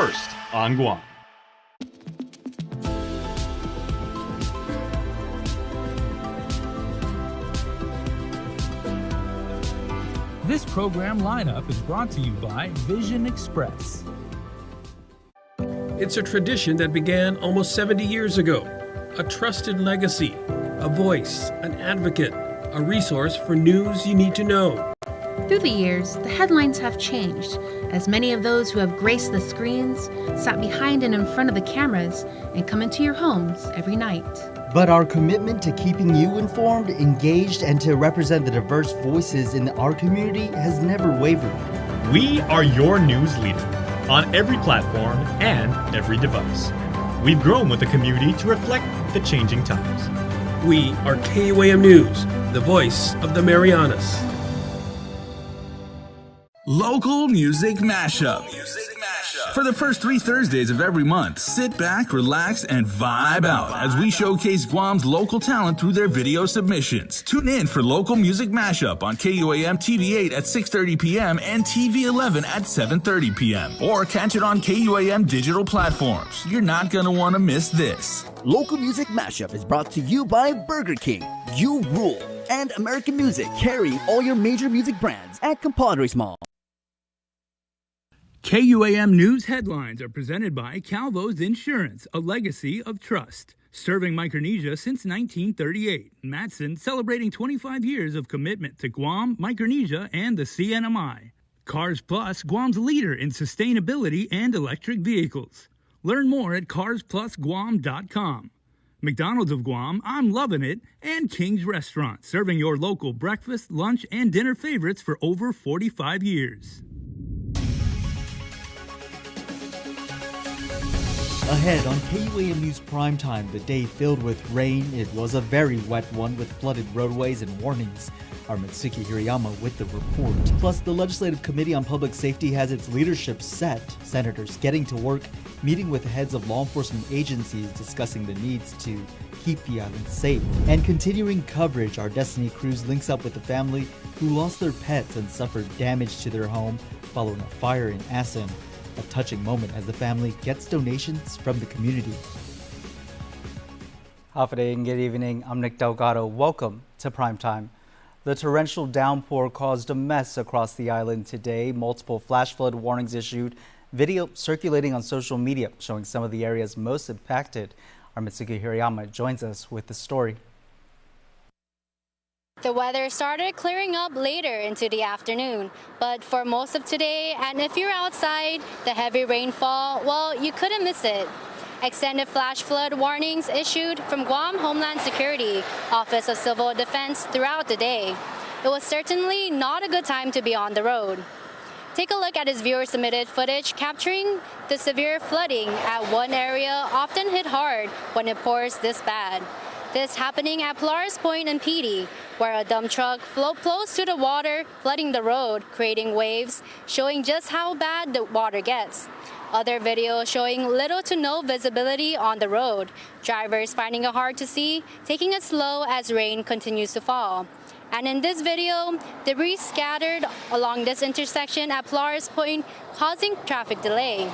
first on Guam. This program lineup is brought to you by Vision Express. It's a tradition that began almost 70 years ago. A trusted legacy, a voice, an advocate, a resource for news you need to know. Through the years, the headlines have changed, as many of those who have graced the screens sat behind and in front of the cameras and come into your homes every night. But our commitment to keeping you informed, engaged, and to represent the diverse voices in our community has never wavered. We are your news leader on every platform and every device. We've grown with the community to reflect the changing times. We are KUAM News, the voice of the Marianas. Local Music Mashup. For the first 3 Thursdays of every month, sit back, relax, and vibe out as we showcase Guam's local talent through their video submissions. Tune in for Local Music Mashup on KUAM TV8 at 6:30 p.m. and TV11 at 7:30 p.m. Or catch it on KUAM digital platforms. You're not going to want to miss this. Local Music Mashup is brought to you by Burger King, You Rule, and American Music, carrying all your major music brands at Compadres Mall. KUAM News headlines are presented by Calvo's Insurance, a legacy of trust. Serving Micronesia since 1938, Matson celebrating 25 years of commitment to Guam, Micronesia, and the CNMI. Cars Plus, Guam's leader in sustainability and electric vehicles. Learn more at carsplusguam.com. McDonald's of Guam, I'm loving it, and King's Restaurant, serving your local breakfast, lunch, and dinner favorites for over 45 years. Ahead on KUAM News Primetime, the day filled with rain. It was a very wet one with flooded roadways and warnings. Our Mitsuki Hirayama with the report. Plus, the Legislative Committee on Public Safety has its leadership set. Senators getting to work, meeting with heads of law enforcement agencies, discussing the needs to keep the island safe. And continuing coverage, our Destiny Cruise links up with the family who lost their pets and suffered damage to their home following a fire in Asan. A touching moment as the family gets donations from the community. Hafa and good evening. I'm Nick Delgado. Welcome to Primetime. The torrential downpour caused a mess across the island today. Multiple flash flood warnings issued. Video circulating on social media showing some of the areas most impacted. Our Mitsuki Hirayama joins us with the story. The weather started clearing up later into the afternoon, but for most of today, and if you're outside, the heavy rainfall, well, you couldn't miss it. Extended flash flood warnings issued from Guam Homeland Security, Office of Civil Defense throughout the day. It was certainly not a good time to be on the road. Take a look at his viewer-submitted footage capturing the severe flooding at one area often hit hard when it pours this bad. This happening at Polaris Point and Petey, where a dump truck float close to the water, flooding the road, creating waves, showing just how bad the water gets. Other videos showing little to no visibility on the road, drivers finding it hard to see, taking it slow as rain continues to fall. And in this video, debris scattered along this intersection at Polaris Point, causing traffic delay.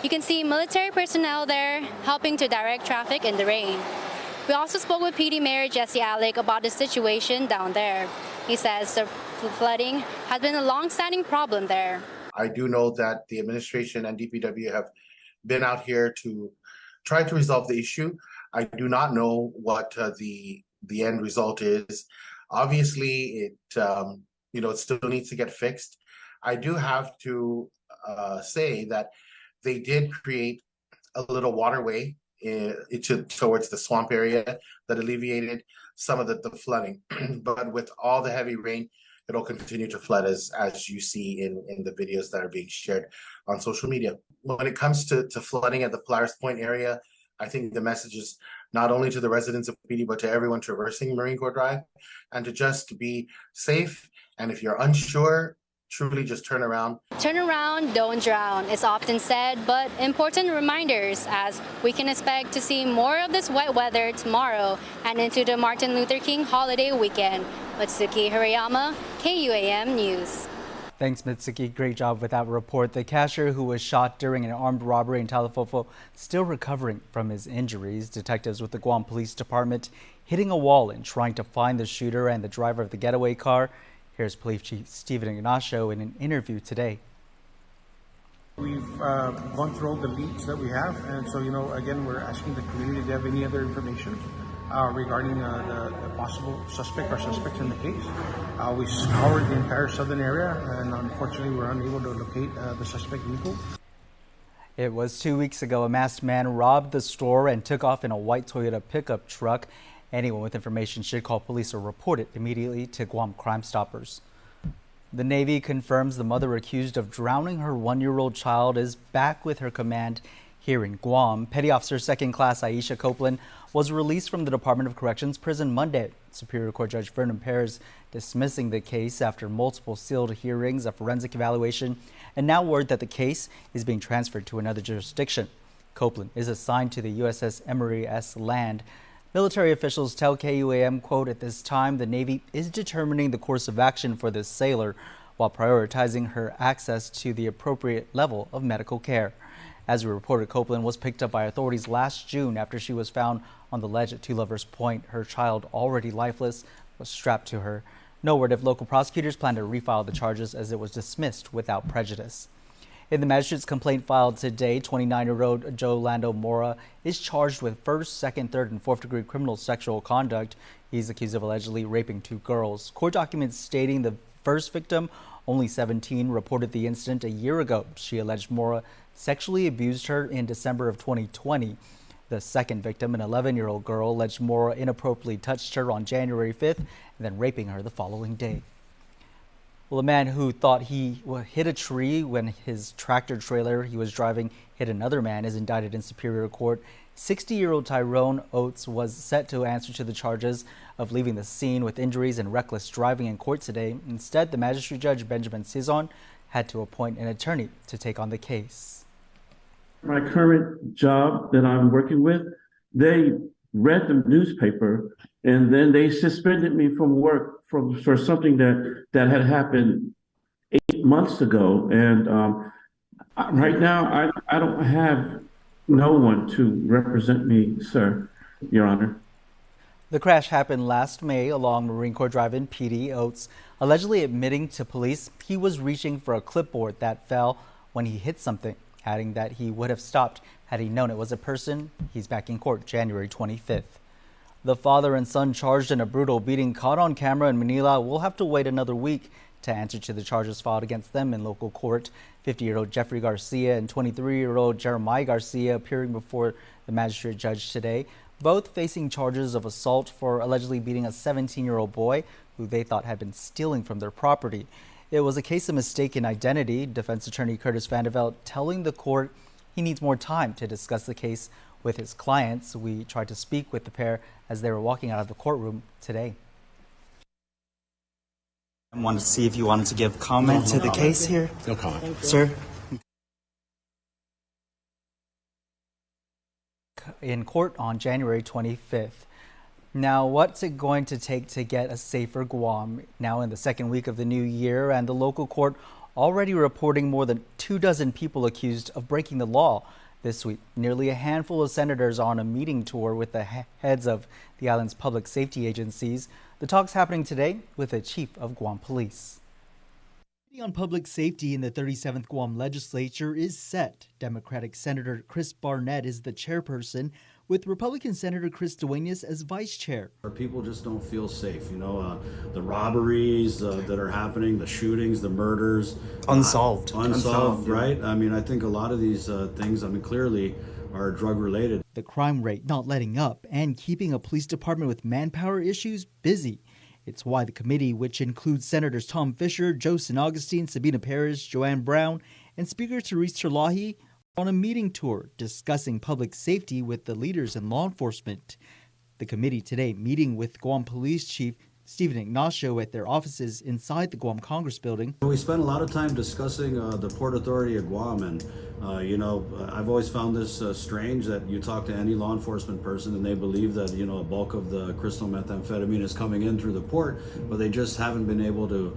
You can see military personnel there helping to direct traffic in the rain. We also spoke with PD Mayor Jesse Alec about the situation down there. He says the flooding has been a long-standing problem there. I do know that the administration and DPW have been out here to try to resolve the issue. I do not know what the end result is. Obviously, it still needs to get fixed. I do have to say that they did create a little waterway towards the swamp area that alleviated some of the flooding. But with all the heavy rain, it'll continue to flood as you see in the videos that are being shared on social media. When it comes to flooding at the Polaris Point area, I think the message is not only to the residents of PD, but to everyone traversing Marine Corps Drive, and to just be safe. And if you're unsure, truly just turn around. Turn around, don't drown. It's often said, but important reminders as we can expect to see more of this wet weather tomorrow and into the Martin Luther King holiday weekend. Mitsuki Hirayama, KUAM News. Thanks, Mitsuki. Great job with that report. The cashier who was shot during an armed robbery in Talifofo still recovering from his injuries. Detectives with the Guam Police Department hitting a wall and trying to find the shooter and the driver of the getaway car. Here's Police Chief Stephen Ignacio in an interview today. We've gone through all the leads that we have, and so, again, we're asking the community if they have any other information regarding the possible suspect or suspects in the case. We scoured the entire southern area, and unfortunately, we're unable to locate the suspect vehicle. It was 2 weeks ago, a masked man robbed the store and took off in a white Toyota pickup truck. Anyone with information should call police or report it immediately to Guam Crime Stoppers. The Navy confirms the mother accused of drowning her 1-year-old child is back with her command here in Guam. Petty Officer 2nd Class Aisha Copeland was released from the Department of Corrections prison Monday. Superior Court Judge Vernon Perez dismissing the case after multiple sealed hearings, a forensic evaluation, and now word that the case is being transferred to another jurisdiction. Copeland is assigned to the USS Emory S. Land. Military officials tell KUAM, quote, at this time, the Navy is determining the course of action for this sailor while prioritizing her access to the appropriate level of medical care. As we reported, Copeland was picked up by authorities last June after she was found on the ledge at Two Lovers Point. Her child, already lifeless, was strapped to her. No word if local prosecutors plan to refile the charges as it was dismissed without prejudice. In the magistrate's complaint filed today, 29-year-old Joe Lando Mora is charged with first, second, third, and fourth-degree criminal sexual conduct. He's accused of allegedly raping 2 girls. Court documents stating the first victim, only 17, reported the incident a year ago. She alleged Mora sexually abused her in December of 2020. The second victim, an 11-year-old girl, alleged Mora inappropriately touched her on January 5th and then raping her the following day. Well, a man who thought he hit a tree when his tractor trailer he was driving hit another man is indicted in Superior Court. 60-year-old Tyrone Oates was set to answer to the charges of leaving the scene with injuries and reckless driving in court today. Instead, the magistrate judge Benjamin Cizon had to appoint an attorney to take on the case. My current job that I'm working with, they read the newspaper and then they suspended me from work for something that had happened 8 months ago. And right now, I don't have no one to represent me, sir, Your Honor. The crash happened last May along Marine Corps Drive in PD. Oates allegedly admitting to police he was reaching for a clipboard that fell when he hit something, adding that he would have stopped had he known it was a person. He's back in court January 25th. The father and son charged in a brutal beating caught on camera in Manila will have to wait another week to answer to the charges filed against them in local court. 50-year-old Jeffrey Garcia and 23-year-old Jeremiah Garcia appearing before the magistrate judge today, both facing charges of assault for allegedly beating a 17-year-old boy who they thought had been stealing from their property. It was a case of mistaken identity. Defense attorney Curtis Vandeveld telling the court he needs more time to discuss the case with his clients. We tried to speak with the pair as they were walking out of the courtroom today. I wanted to see if you wanted to give comment to the case here. No comment. Sir? In court on January 25th. Now, what's it going to take to get a safer Guam now in the second week of the new year, and the local court already reporting more than 24 people accused of breaking the law this week. Nearly a handful of senators are on a meeting tour with the heads of the island's public safety agencies. The talk's happening today with the chief of Guam Police. The on public safety in the 37th Guam legislature is set. Democratic Senator Chris Barnett is the chairperson, with Republican Senator Chris Duenas as vice chair. Our people just don't feel safe. You know, the robberies that are happening, the shootings, the murders. Unsolved, right? I mean, I think a lot of these things, clearly are drug related. The crime rate not letting up and keeping a police department with manpower issues busy. It's why the committee, which includes Senators Tom Fisher, Joe San Augustine, Sabina Perez, Joanne Brown, and Speaker Therese Terlahi, on a meeting tour discussing public safety with the leaders in law enforcement. The committee today meeting with Guam Police Chief Stephen Ignacio at their offices inside the Guam Congress building. We spent a lot of time discussing the Port Authority of Guam, and I've always found this strange that you talk to any law enforcement person and they believe that a bulk of the crystal methamphetamine is coming in through the port, but they just haven't been able to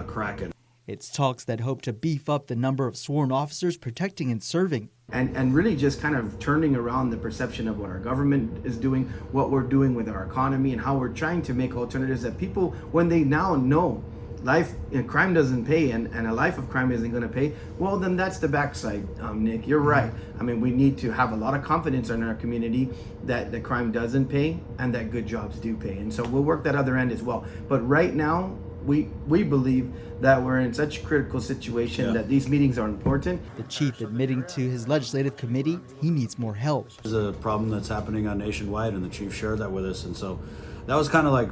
crack it. It's talks that hope to beef up the number of sworn officers protecting and serving. And really just kind of turning around the perception of what our government is doing, what we're doing with our economy, and how we're trying to make alternatives that people, when they now know life and crime doesn't pay and a life of crime isn't going to pay, well, then that's the backside, Nick. You're right. I mean, we need to have a lot of confidence in our community that the crime doesn't pay and that good jobs do pay. And so we'll work that other end as well. But right now, we believe that we're in such a critical situation that these meetings are important. The chief admitting to his legislative committee he needs more help. There's a problem that's happening nationwide, and the chief shared that with us. And so that was kind of like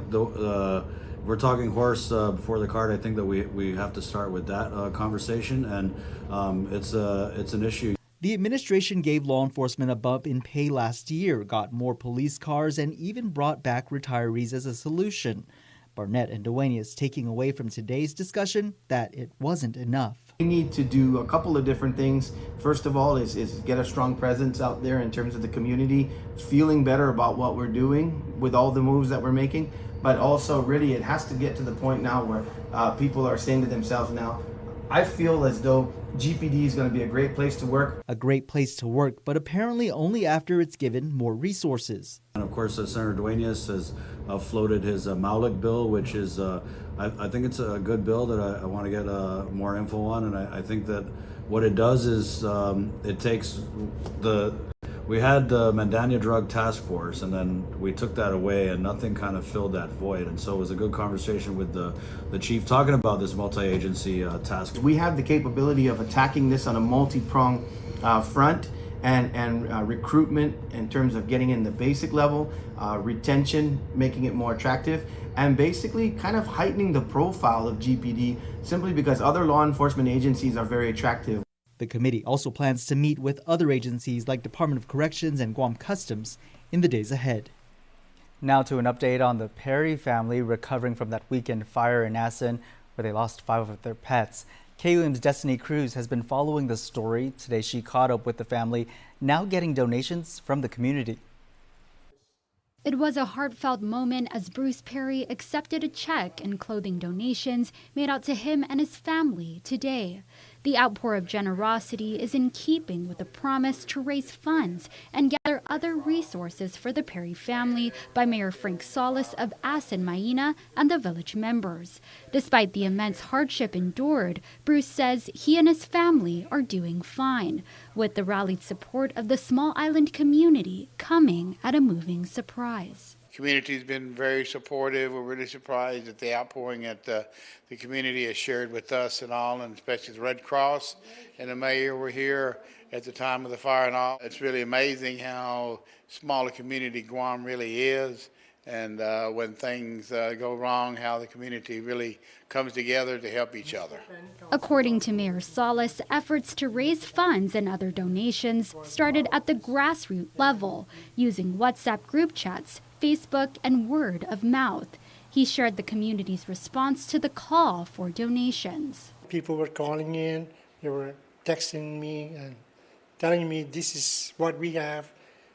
we're talking horse before the cart. I think that we have to start with that conversation, and it's an issue. The administration gave law enforcement a bump in pay last year, got more police cars, and even brought back retirees as a solution. Barnett and Duenas taking away from today's discussion that it wasn't enough. We need to do a couple of different things. First of all is get a strong presence out there in terms of the community, feeling better about what we're doing with all the moves that we're making. But also really it has to get to the point now where people are saying to themselves now, I feel as though GPD is going to be a great place to work. A great place to work, but apparently only after it's given more resources. And of course, Senator Duenas has floated his Maulic bill, which is, I think it's a good bill that I want to get more info on. And I think that what it does is it takes we had the Mandania Drug Task Force, and then we took that away, and nothing kind of filled that void. And so it was a good conversation with the chief talking about this multi-agency task. We have the capability of attacking this on a multi-pronged front, and recruitment in terms of getting in the basic level, retention, making it more attractive, and basically kind of heightening the profile of GPD simply because other law enforcement agencies are very attractive. The committee also plans to meet with other agencies like Department of Corrections and Guam Customs in the days ahead. Now to an update on the Perry family recovering from that weekend fire in Assen where they lost 5 of their pets. KUAM's Destiny Cruz has been following the story. Today she caught up with the family, now getting donations from the community. It was a heartfelt moment as Bruce Perry accepted a check and clothing donations made out to him and his family today. The outpour of generosity is in keeping with the promise to raise funds and gather other resources for the Perry family by Mayor Frank Solis of Assen Maina and the village members. Despite the immense hardship endured, Bruce says he and his family are doing fine, with the rallied support of the small island community coming at a moving surprise. Community's been very supportive. We're really surprised at the outpouring that the community has shared with us and all, and especially the Red Cross and the mayor were here at the time of the fire and all. It's really amazing how small a community Guam really is, and when things go wrong, how the community really comes together to help each other. According to Mayor Solis, efforts to raise funds and other donations started at the grassroots level, using WhatsApp group chats, Facebook, and word of mouth. He shared the community's response to the call for donations. People were calling in, they were texting me and telling me this is what we have.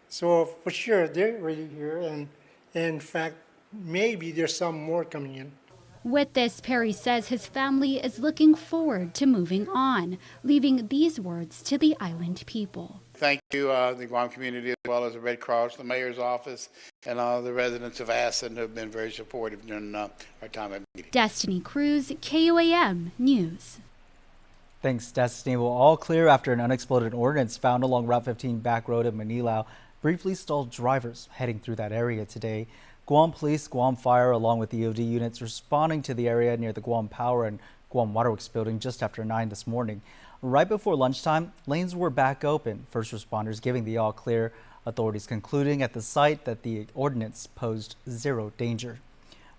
So for sure, they're already here, and in fact, maybe there's some more coming in. With this, Perry says his family is looking forward to moving on, leaving these words to the island people. Thank you, the Guam community, as well as the Red Cross, the mayor's office, and all the residents of Assen who have been very supportive during our time at meeting. Destiny Cruz, KUAM News. Thanks, Destiny. Well, all clear after an unexploded ordnance found along Route 15 back road in Manilao briefly stalled drivers heading through that area today. Guam Police, Guam Fire, along with EOD units responding to the area near the Guam Power and Guam Waterworks building just after 9 this morning. Right before lunchtime, lanes were back open, first responders giving the all clear, authorities concluding at the site that the ordinance posed zero danger.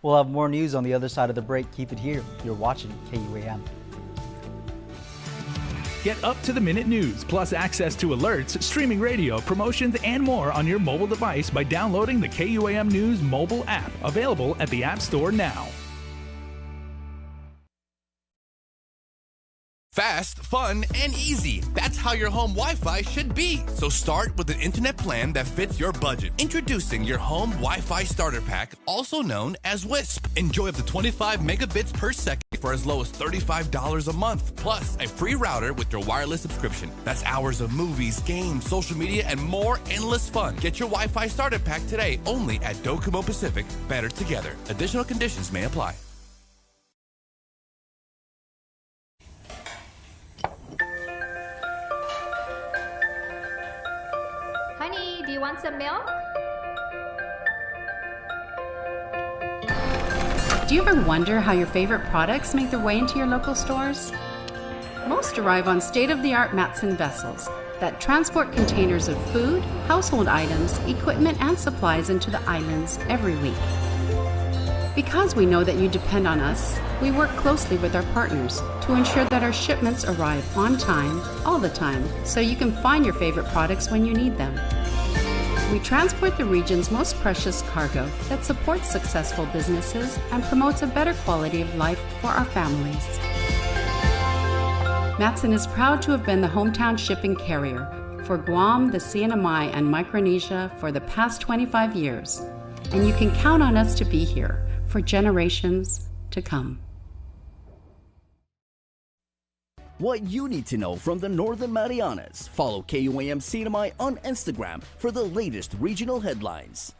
We'll have more news on the other side of the break. Keep it here. You're watching KUAM. Get up-to-the-minute news, plus access to alerts, streaming radio, promotions, and more on your mobile device by downloading the KUAM News mobile app, available at the App Store now. Fast, fun, and easy. That's how your home Wi-Fi should be. So start with an internet plan that fits your budget. Introducing your home Wi-Fi starter pack, also known as WISP. Enjoy up to 25 megabits per second for as low as $35 a month. Plus, a free router with your wireless subscription. That's hours of movies, games, social media, and more endless fun. Get your Wi-Fi starter pack today only at Docomo Pacific. Better together. Additional conditions may apply. Honey, do you want some milk? Do you ever wonder how your favorite products make their way into your local stores? Most arrive on state-of-the-art Matson vessels that transport containers of food, household items, equipment, and supplies into the islands every week. Because we know that you depend on us, we work closely with our partners to ensure that our shipments arrive on time, all the time, so you can find your favorite products when you need them. We transport the region's most precious cargo that supports successful businesses and promotes a better quality of life for our families. Matson is proud to have been the hometown shipping carrier for Guam, the CNMI, and Micronesia for the past 25 years, and you can count on us to be here for generations to come. What you need to know from the Northern Marianas. Follow KUAM CNMI on Instagram for the latest regional headlines.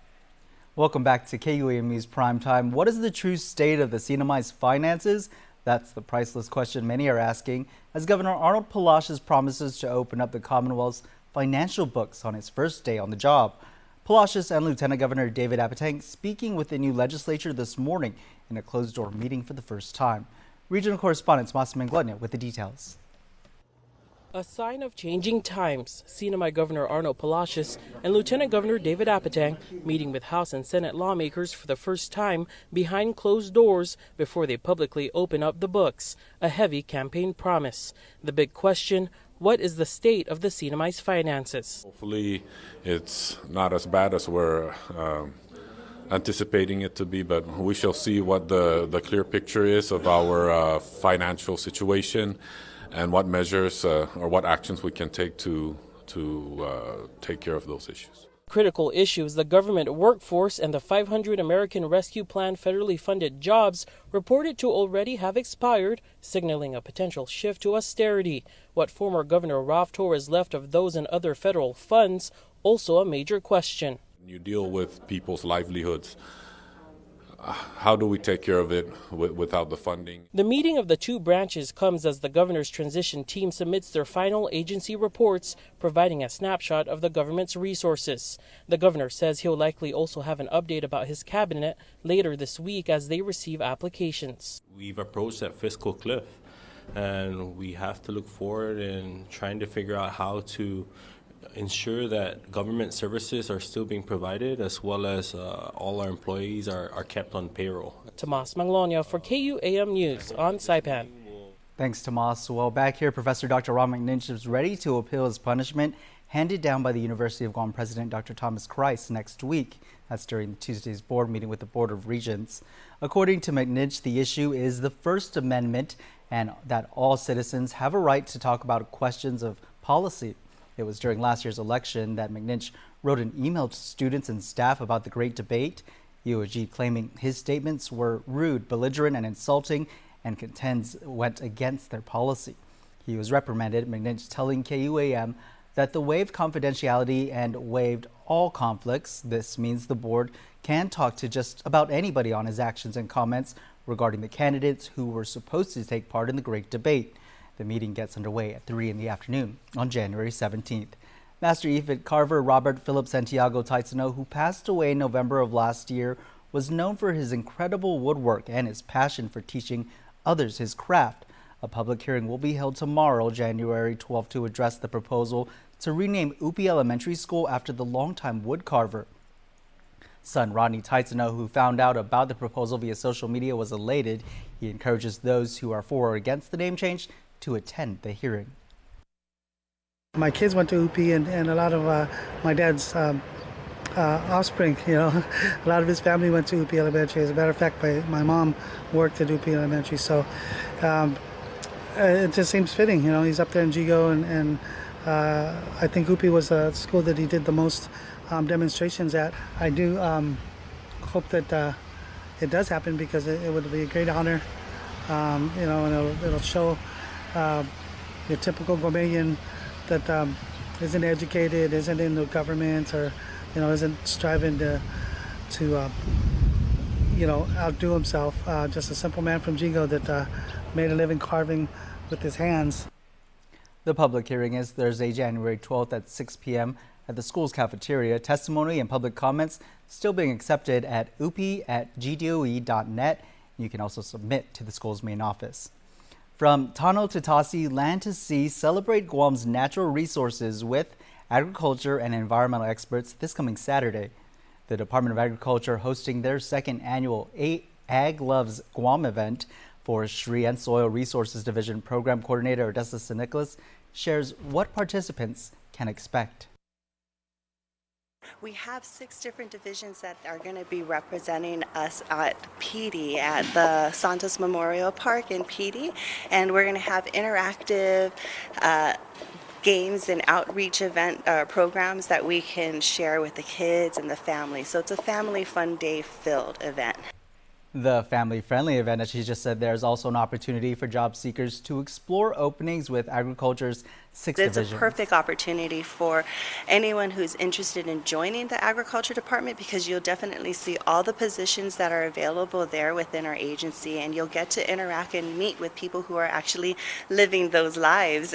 Welcome back to KUAM News Primetime. What is the true state of the CNMI's finances? That's the priceless question many are asking as Governor Arnold Palacios promises to open up the Commonwealth's financial books on his first day on the job. Palacios and Lieutenant Governor David Apateng speaking with the new legislature this morning in a closed-door meeting for the first time. Regional correspondent Tomas Menglania with the details. A sign of changing times, CNMI Governor Arnold Palacios and Lieutenant Governor David Apateng meeting with House and Senate lawmakers for the first time behind closed doors before they publicly open up the books, a heavy campaign promise. The big question, what is the state of the CNMI's finances? Hopefully it's not as bad as we're anticipating it to be, but we shall see what the clear picture is of our financial situation and what measures or what actions we can take to take care of those issues. Critical issues, the government workforce and the 500 American Rescue Plan federally funded jobs reported to already have expired, signaling a potential shift to austerity. What former Governor Ralph Torres left of those and other federal funds, also a major question. You deal with people's livelihoods. How do we take care of it without the funding? The meeting of the two branches comes as the governor's transition team submits their final agency reports, providing a snapshot of the government's resources. The governor says he'll likely also have an update about his cabinet later this week as they receive applications. We've approached that fiscal cliff, and we have to look forward and trying to figure out how to ensure that government services are still being provided, as well as all our employees are kept on payroll. Tomas Manglona for KUAM News on Saipan. Thanks, Tomas. Well, back here, Professor Dr. Ron McNinch is ready to appeal his punishment handed down by the University of Guam President Dr. Thomas Christ next week. That's during Tuesday's board meeting with the Board of Regents. According to McNinch, the issue is the First Amendment and that all citizens have a right to talk about questions of policy. It was during last year's election that McNinch wrote an email to students and staff about the Great Debate, UOG claiming his statements were rude, belligerent, and insulting, and contends went against their policy. He was reprimanded, McNinch telling KUAM that the waived confidentiality and waived all conflicts. This means the board can talk to just about anybody on his actions and comments regarding the candidates who were supposed to take part in the Great Debate. The meeting gets underway at 3 in the afternoon on January 17th. Master Ifit carver Robert Philip Santiago Taitsano, who passed away in November of last year, was known for his incredible woodwork and his passion for teaching others his craft. A public hearing will be held tomorrow, January 12th, to address the proposal to rename Upi Elementary School after the longtime woodcarver. Son Rodney Taitsano, who found out about the proposal via social media, was elated. He encourages those who are for or against the name change to attend the hearing. My kids went to UP and a lot of my dad's offspring, a lot of his family went to UP Elementary. As a matter of fact, my mom worked at UP Elementary. So it just seems fitting. He's up there in Jigo, and I think UP was a school that he did the most demonstrations at. I do hope that it does happen because it would be a great honor, and it'll show your typical Guamanian that isn't educated, isn't in the government, or isn't striving to outdo himself. Just a simple man from Jigo that made a living carving with his hands. The public hearing is Thursday, January 12th at 6 p.m. at the school's cafeteria. Testimony and public comments still being accepted at up@gdoe.net. You can also submit to the school's main office. From Tano to Tasi, land to sea, celebrate Guam's natural resources with agriculture and environmental experts this coming Saturday. The Department of Agriculture hosting their second annual Ag Loves Guam event. Forestry and Soil Resources Division Program Coordinator Odessa San Nicolas shares what participants can expect. We have 6 different divisions that are going to be representing us at PD, at the Santos Memorial Park in PD, and we're going to have interactive games and outreach event programs that we can share with the kids and the family. So it's a family fun day filled event. The family-friendly event, as she just said, there's also an opportunity for job seekers to explore openings with agriculture's 6 divisions. It's a perfect opportunity for anyone who's interested in joining the agriculture department because you'll definitely see all the positions that are available there within our agency, and you'll get to interact and meet with people who are actually living those lives.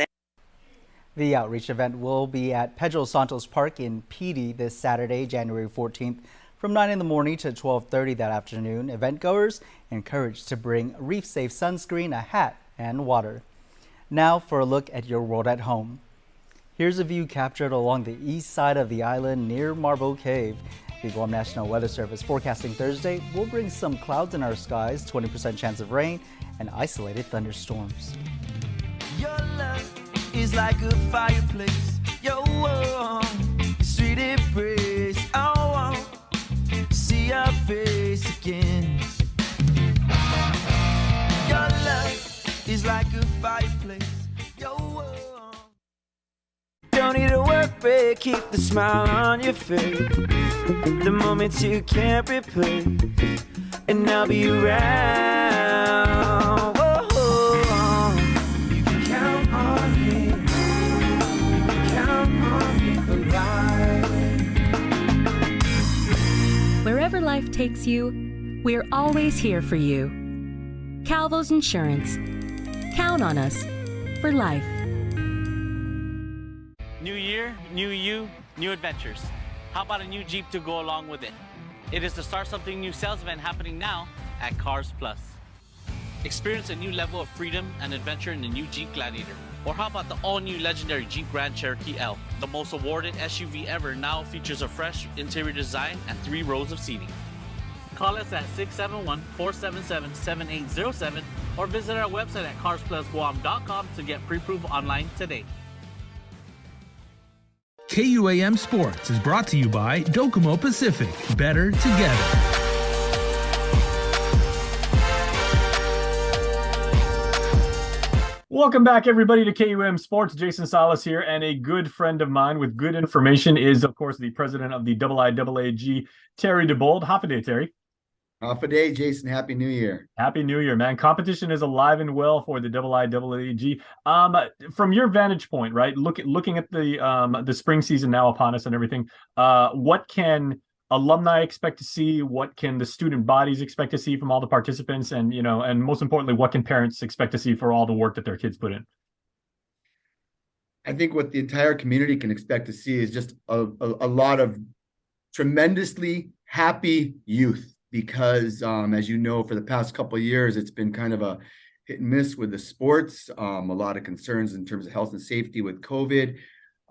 The outreach event will be at Pedro Santos Park in PD this Saturday, January 14th. From 9 in the morning to 12:30 that afternoon, event goers encouraged to bring reef-safe sunscreen, a hat, and water. Now for a look at your world at home. Here's a view captured along the east side of the island near Marble Cave. The Guam National Weather Service forecasting Thursday will bring some clouds in our skies, 20% chance of rain, and isolated thunderstorms. Your love is like a fireplace. Your warm, sweet embrace. I want see your face again. Your love is like a fireplace. Your warm. Don't need to worry, keep the smile on your face. The moments you can't replace, and I'll be around. You can count on me. You can count on me for life. Wherever life takes you, we're always here for you. Calvo's Insurance. Count on us for life. New year, new you, new adventures. How about a new Jeep to go along with it? It is the Start Something New sales event happening now at Cars Plus. Experience a new level of freedom and adventure in the new Jeep Gladiator. Or how about the all-new legendary Jeep Grand Cherokee L? The most awarded SUV ever now features a fresh interior design and 3 rows of seating. Call us at 671-477-7807 or visit our website at carsplusguam.com to get pre-approved online today. KUAM Sports is brought to you by Docomo Pacific. Better together. Welcome back, everybody, to KUAM Sports. Jason Salas here, and a good friend of mine with good information is, of course, the president of the IIAAG, Terry DeBold. Half a day, Terry. Half a day, Jason. Happy New Year. Happy New Year, man. Competition is alive and well for the IIAAG. From your vantage point, right, looking at the spring season now upon us and everything, what can alumni expect to see? What can the student bodies expect to see from all the participants? And, and most importantly, what can parents expect to see for all the work that their kids put in? I think what the entire community can expect to see is just a lot of tremendously happy youth. Because, as you know, for the past couple of years, it's been kind of a hit and miss with the sports, a lot of concerns in terms of health and safety with COVID.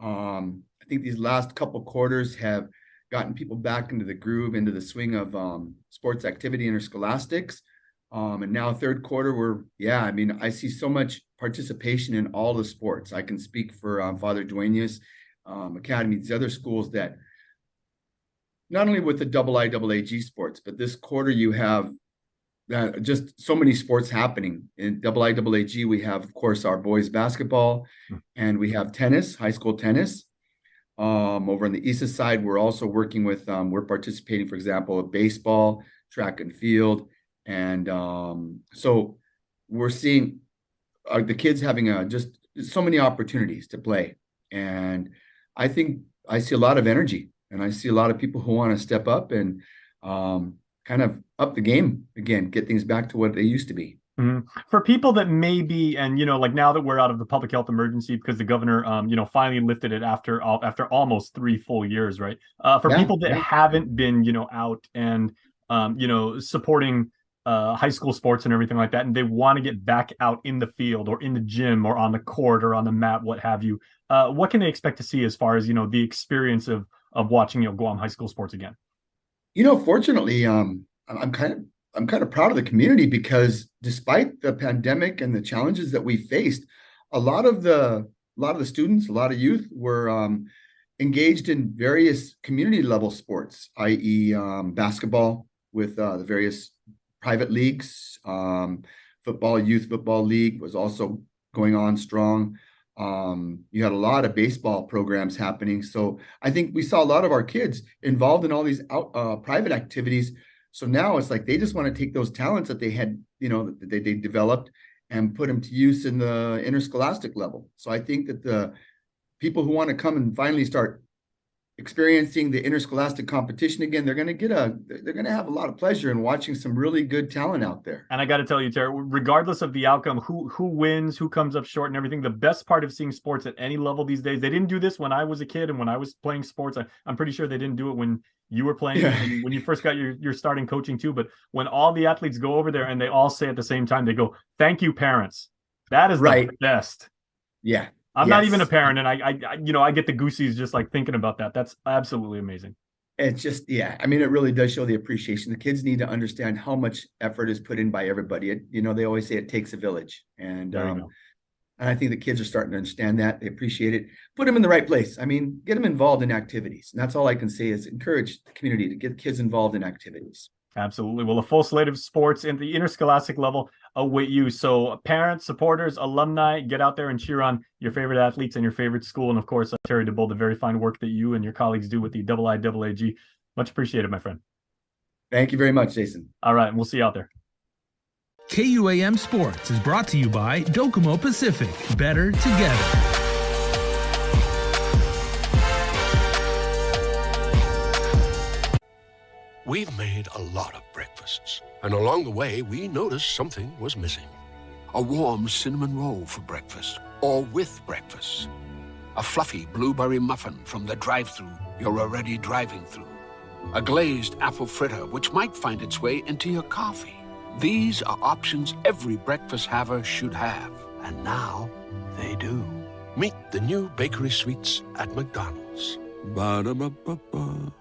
I think these last couple quarters have gotten people back into the groove, into the swing of sports activity interscholastics. And now third quarter, I see so much participation in all the sports. I can speak for Father Duenas Academy, these other schools that not only with the IIAAG sports, but this quarter you have just so many sports happening. In IIAG, we have, of course, our boys basketball, and we have tennis, high school tennis. Over on the east side, we're also working with, we're participating, for example, with baseball, track and field. And so we're seeing the kids having just so many opportunities to play. And I think I see a lot of energy, and I see a lot of people who want to step up and kind of up the game again, get things back to what they used to be. Mm-hmm. For people that may be, and like now that we're out of the public health emergency because the governor, finally lifted it after almost 3 full years, right? For people that haven't been, out and supporting high school sports and everything like that, and they want to get back out in the field or in the gym or on the court or on the mat, what have you, what can they expect to see as far as the experience of watching Guam high school sports again? Fortunately, I'm kind of proud of the community, because despite the pandemic and the challenges that we faced, a lot of the students, a lot of youth were engaged in various community level sports, i.e. Basketball with the various private leagues, football, youth football league was also going on strong. You had a lot of baseball programs happening. So I think we saw a lot of our kids involved in all these private activities. So now it's like they just want to take those talents that they had, that they developed, and put them to use in the interscholastic level. So I think that the people who want to come and finally start experiencing the interscholastic competition again, they're going to have a lot of pleasure in watching some really good talent out there. And I got to tell you, Terry, regardless of the outcome, who wins, who comes up short and everything, the best part of seeing sports at any level these days, they didn't do this when I was a kid and when I was playing sports. I'm pretty sure they didn't do it when you were playing, and when you first got your starting coaching too. But when all the athletes go over there and they all say at the same time, they go, "Thank you, parents." That is the best. Yeah. I'm not even a parent, and I get the goosies just like thinking about that. That's absolutely amazing. It's just, I mean, it really does show the appreciation. The kids need to understand how much effort is put in by everybody. They always say it takes a village, and I think the kids are starting to understand that. They appreciate it. Put them in the right place. I mean, get them involved in activities. And that's all I can say is encourage the community to get kids involved in activities. Absolutely. Well, a full slate of sports in the interscholastic level await you. So parents, supporters, alumni, get out there and cheer on your favorite athletes and your favorite school. And of course, Terry DeBold, the very fine work that you and your colleagues do with the IIAAG. Much appreciated, my friend. Thank you very much, Jason. All right. And we'll see you out there. KUAM Sports is brought to you by Docomo Pacific. Better together. We've made a lot of breakfasts, and along the way, we noticed something was missing. A warm cinnamon roll for breakfast, or with breakfast. A fluffy blueberry muffin from the drive-thru you're already driving through. A glazed apple fritter, which might find its way into your coffee. These are options every breakfast haver should have, and now they do. Meet the new bakery sweets at McDonald's. Ba-da-ba-ba-ba.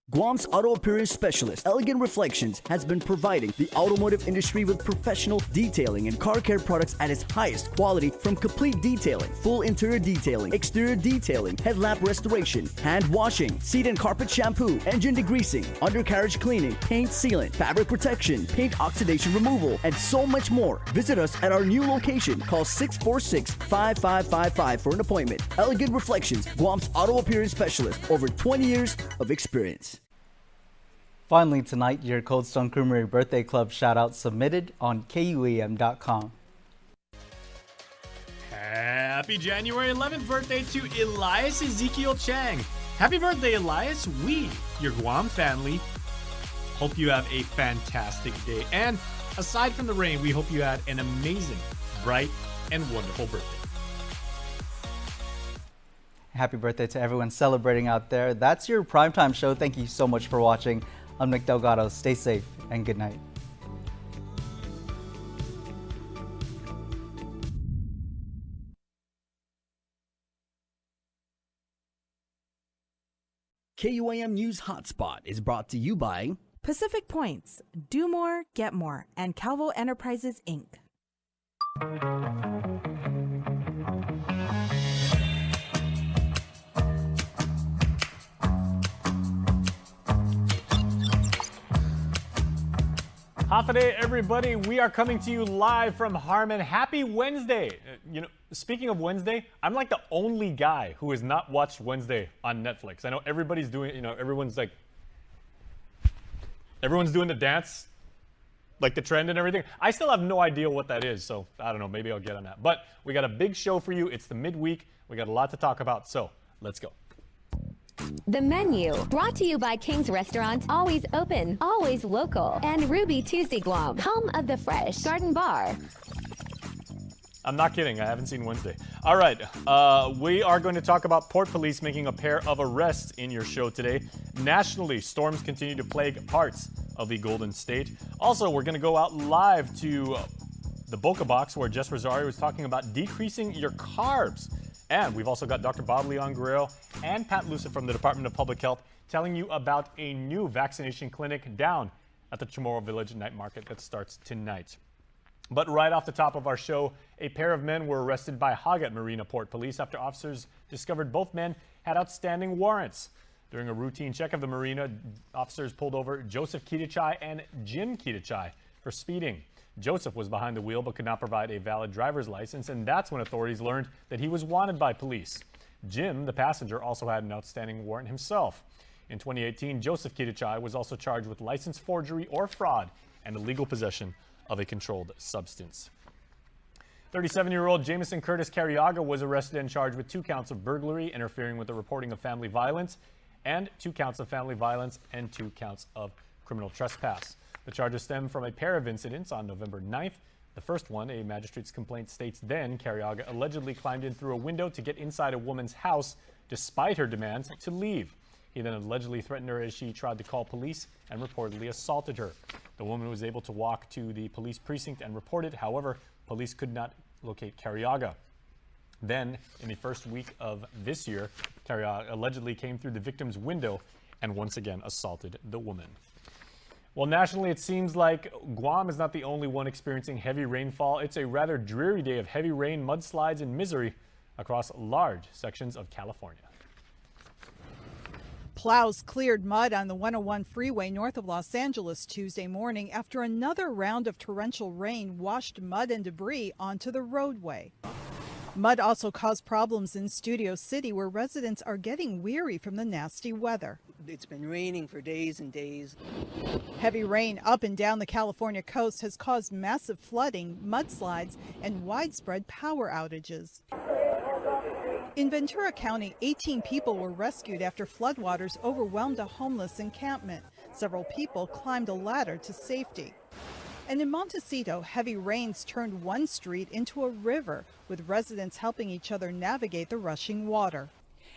Guam's auto appearance specialist, Elegant Reflections, has been providing the automotive industry with professional detailing and car care products at its highest quality, from complete detailing, full interior detailing, exterior detailing, headlamp restoration, hand washing, seat and carpet shampoo, engine degreasing, undercarriage cleaning, paint sealant, fabric protection, paint oxidation removal, and so much more. Visit us at our new location. Call 646-5555 for an appointment. Elegant Reflections, Guam's auto appearance specialist, over 20 years of experience. Finally tonight, your Cold Stone Creamery Birthday Club shout-out submitted on KUAM.com. Happy January 11th birthday to Elias Ezekiel Chang. Happy birthday, Elias. We, your Guam family, hope you have a fantastic day. And aside from the rain, we hope you had an amazing, bright, and wonderful birthday. Happy birthday to everyone celebrating out there. That's your primetime show. Thank you so much for watching. I'm Nick Delgado. Stay safe and good night. KUAM News Hotspot is brought to you by Pacific Points, Do More, Get More, and Calvo Enterprises, Inc. Hafide, everybody. We are coming to you live from Harmon. Happy Wednesday. Speaking of Wednesday, I'm like the only guy who has not watched Wednesday on Netflix. I know everybody's doing, everyone's doing the dance, like the trend and everything. I still have no idea what that is, so I don't know. Maybe I'll get on that. But we got a big show for you. It's the midweek. We got a lot to talk about, so let's go. The menu, brought to you by King's Restaurant, always open, always local, and Ruby Tuesday Guam, home of the Fresh Garden Bar. I'm not kidding. I haven't seen Wednesday. All right. We are going to talk about Port Police making a pair of arrests in your show today. Nationally, storms continue to plague parts of the Golden State. Also, we're going to go out live to the Boca Box, where Jess Rosario was talking about decreasing your carbs. And we've also got Dr. Bob Leon Guerrero and Pat Lucid from the Department of Public Health telling you about a new vaccination clinic down at the Chamorro Village Night Market that starts tonight. But right off the top of our show, a pair of men were arrested by Hagat Marina Port Police after officers discovered both men had outstanding warrants. During a routine check of the marina, officers pulled over Joseph Kitachai and Jim Kitachai for speeding. Joseph was behind the wheel but could not provide a valid driver's license, and that's when authorities learned that he was wanted by police. Jim, the passenger, also had an outstanding warrant himself. In 2018, Joseph Kitachai was also charged with license forgery or fraud and illegal possession of a controlled substance. 37-year-old Jameson Curtis Carriaga was arrested and charged with 2 counts of burglary, interfering with the reporting of family violence, and 2 counts of family violence and 2 counts of criminal trespass. The charges stem from a pair of incidents on November 9th. The first one, a magistrate's complaint states then Carriaga allegedly climbed in through a window to get inside a woman's house despite her demands to leave. He then allegedly threatened her as she tried to call police and reportedly assaulted her. The woman was able to walk to the police precinct and report it. However, police could not locate Carriaga. Then, in the first week of this year, Carriaga allegedly came through the victim's window and once again assaulted the woman. Well, nationally, it seems like Guam is not the only one experiencing heavy rainfall. It's a rather dreary day of heavy rain, mudslides, and misery across large sections of California. Plows cleared mud on the 101 freeway north of Los Angeles Tuesday morning after another round of torrential rain washed mud and debris onto the roadway. Mud also caused problems in Studio City, where residents are getting weary from the nasty weather. It's been raining for days and days. Heavy rain up and down the California coast has caused massive flooding, mudslides, and widespread power outages. In Ventura County, 18 people were rescued after floodwaters overwhelmed a homeless encampment. Several people climbed a ladder to safety. And in Montecito, heavy rains turned one street into a river, with residents helping each other navigate the rushing water.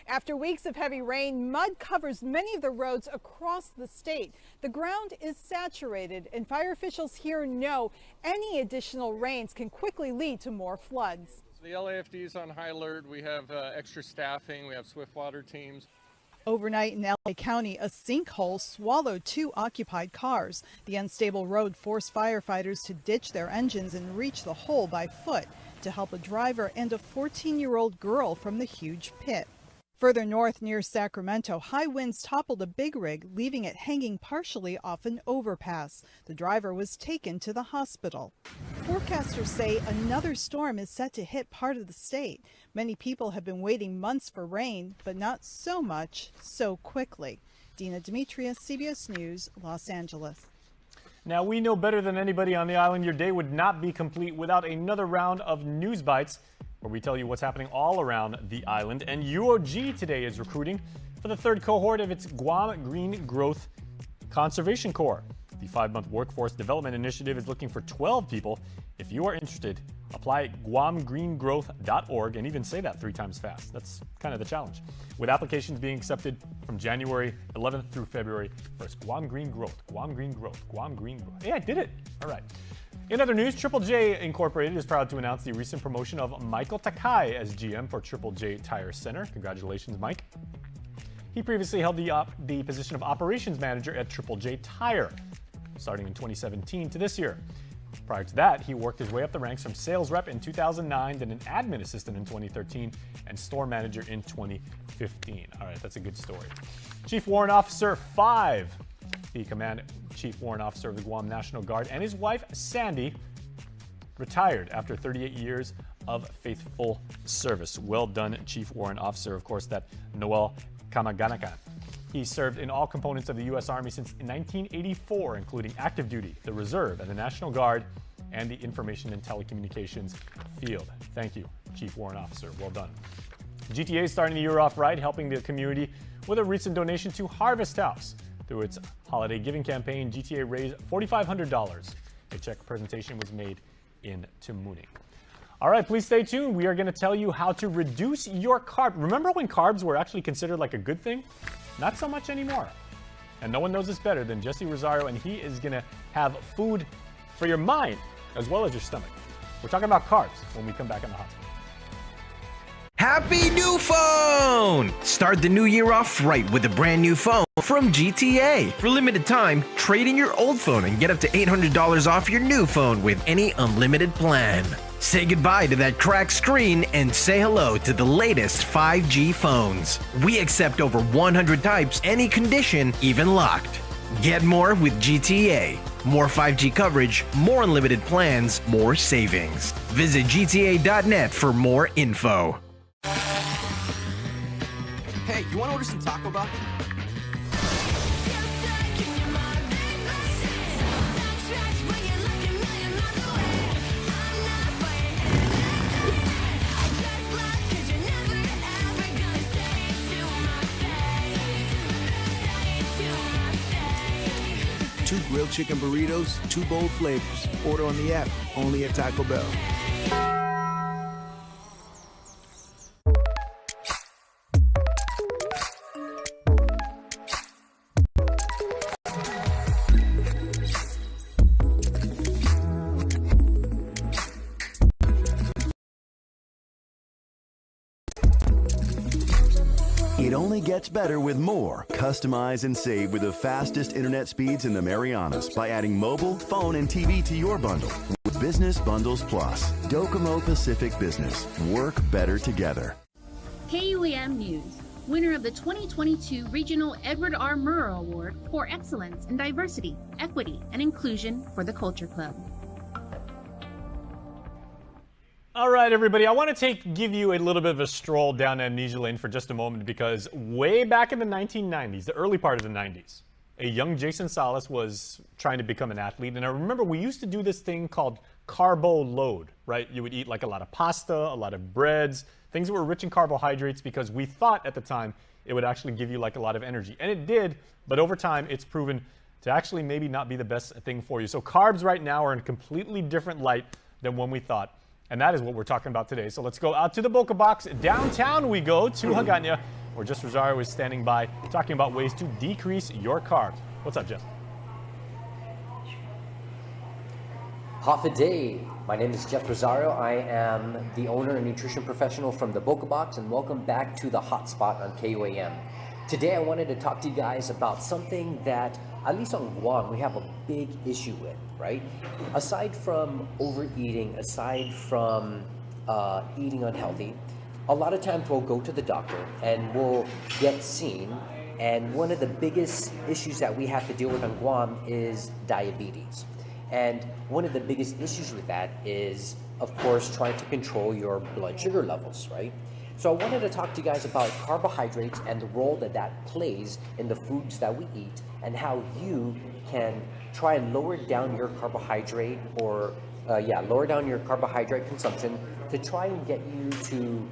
After weeks of heavy rain, mud covers many of the roads across the state. The ground is saturated, and fire officials here know any additional rains can quickly lead to more floods. The LAFD is on high alert. We have extra staffing. We have swift water teams. Overnight in LA County, a sinkhole swallowed 2 occupied cars. The unstable road forced firefighters to ditch their engines and reach the hole by foot to help a driver and a 14-year-old girl from the huge pit. Further north near Sacramento, high winds toppled a big rig, leaving it hanging partially off an overpass. The driver was taken to the hospital. Forecasters say another storm is set to hit part of the state. Many people have been waiting months for rain, but not so much so quickly. Dina Demetrius, CBS News, Los Angeles. Now, we know better than anybody on the island your day would not be complete without another round of News Bites, where we tell you what's happening all around the island. And UOG today is recruiting for the 3rd cohort of its Guam Green Growth Conservation Corps. The 5-month workforce development initiative is looking for 12 people. If you are interested, apply at guamgreengrowth.org, and even say that 3 times fast. That's kind of the challenge. With applications being accepted from January 11th through February 1st. Guam Green Growth, Guam Green Growth, Guam Green Growth. Hey, I did it. All right. In other news, Triple J Incorporated is proud to announce the recent promotion of Michael Takai as GM for Triple J Tire Center. Congratulations, Mike. He previously held the position of operations manager at Triple J Tire, starting in 2017 to this year. Prior to that, he worked his way up the ranks from sales rep in 2009, then an admin assistant in 2013, and store manager in 2015. All right, that's a good story. Chief Warrant Officer 5, the command Chief Warrant Officer of the Guam National Guard, and his wife, Sandy, retired after 38 years of faithful service. Well done, Chief Warrant Officer. Of course, that Noel Kamaganakan. He served in all components of the U.S. Army since 1984, including active duty, the Reserve, and the National Guard, and the Information and Telecommunications field. Thank you, Chief Warrant Officer. Well done. GTA is starting the year off right, helping the community with a recent donation to Harvest House. Through its holiday giving campaign, GTA raised $4,500. A check presentation was made in Tamuning. All right, please stay tuned. We are going to tell you how to reduce your carb. Remember when carbs were actually considered like a good thing? Not so much anymore. And no one knows this better than Jesse Rosario, and he is going to have food for your mind as well as your stomach. We're talking about carbs when we come back on the Hot Spot. Happy new phone! Start the new year off right with a brand new phone from GTA. For limited time, trade in your old phone and get up to $800 off your new phone with any unlimited plan. Say goodbye to that cracked screen and say hello to the latest 5G phones. We accept over 100 types, any condition, even locked. Get more with GTA. More 5G coverage, more unlimited plans, more savings. Visit gta.net for more info. Hey, you want to order some Taco Bell? Two grilled chicken burritos, two bold flavors. Order on the app, only at Taco Bell. It only gets better with more. Customize and save with the fastest internet speeds in the Marianas by adding mobile, phone, and TV to your bundle with Business Bundles Plus. Docomo Pacific Business. Work better together. KUAM News, winner of the 2022 Regional Edward R. Murrow Award for Excellence in Diversity, Equity, and Inclusion for the Culture Club. All right, everybody, I want to give you a little bit of a stroll down Amnesia Lane for just a moment, because way back in the 1990s, the early part of the 90s, a young Jason Salas was trying to become an athlete. And I remember we used to do this thing called carbo load, right? You would eat like a lot of pasta, a lot of breads, things that were rich in carbohydrates, because we thought at the time it would actually give you like a lot of energy. And it did, but over time it's proven to actually maybe not be the best thing for you. So carbs right now are in a completely different light than when we thought. And that is what we're talking about today. So let's go out to the Boca Box. Downtown we go to Hagåtña, where Jeff Rosario is standing by talking about ways to decrease your carbs. What's up, Jeff? Half a day. My name is Jeff Rosario. I am the owner and nutrition professional from the Boca Box, and welcome back to the Hot Spot on KUAM. Today I wanted to talk to you guys about something that, at least on Guam, we have a big issue with, right? Aside from overeating, aside from eating unhealthy, a lot of times we'll go to the doctor and we'll get seen, and one of the biggest issues that we have to deal with on Guam is diabetes. And one of the biggest issues with that is, of course, trying to control your blood sugar levels, right? So I wanted to talk to you guys about carbohydrates and the role that that plays in the foods that we eat, and how you can try and lower down your carbohydrate lower down your carbohydrate consumption to try and get you to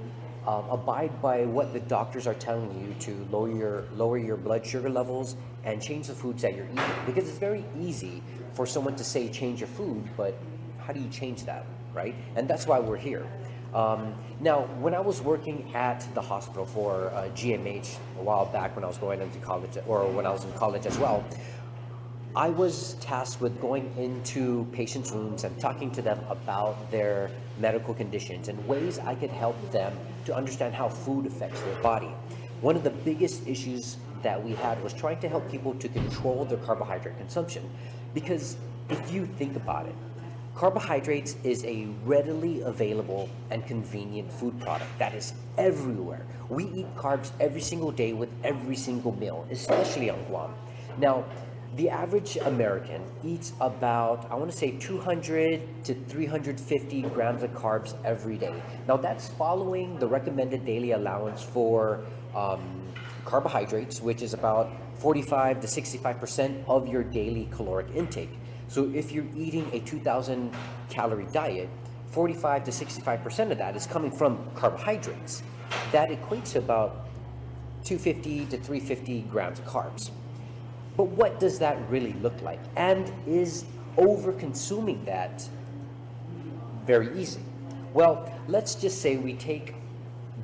abide by what the doctors are telling you to lower your blood sugar levels and change the foods that you're eating. Because it's very easy for someone to say change your food, but how do you change that, right? And that's why we're here. Now, when I was working at the hospital for GMH a while back, when I was going into college, or when I was in college as well, I was tasked with going into patients' rooms and talking to them about their medical conditions and ways I could help them to understand how food affects their body. One of the biggest issues that we had was trying to help people to control their carbohydrate consumption. Because if you think about it, carbohydrates is a readily available and convenient food product that is everywhere. We eat carbs every single day with every single meal, especially on Guam. Now, The average American eats about, I want to say 200 to 350 grams of carbs every day. Now that's following the recommended daily allowance for carbohydrates, which is about 45 to 65% of your daily caloric intake. So if you're eating a 2,000 calorie diet, 45 to 65% of that is coming from carbohydrates. That equates to about 250 to 350 grams of carbs. But what does that really look like? And is over-consuming that very easy? Well, let's just say we take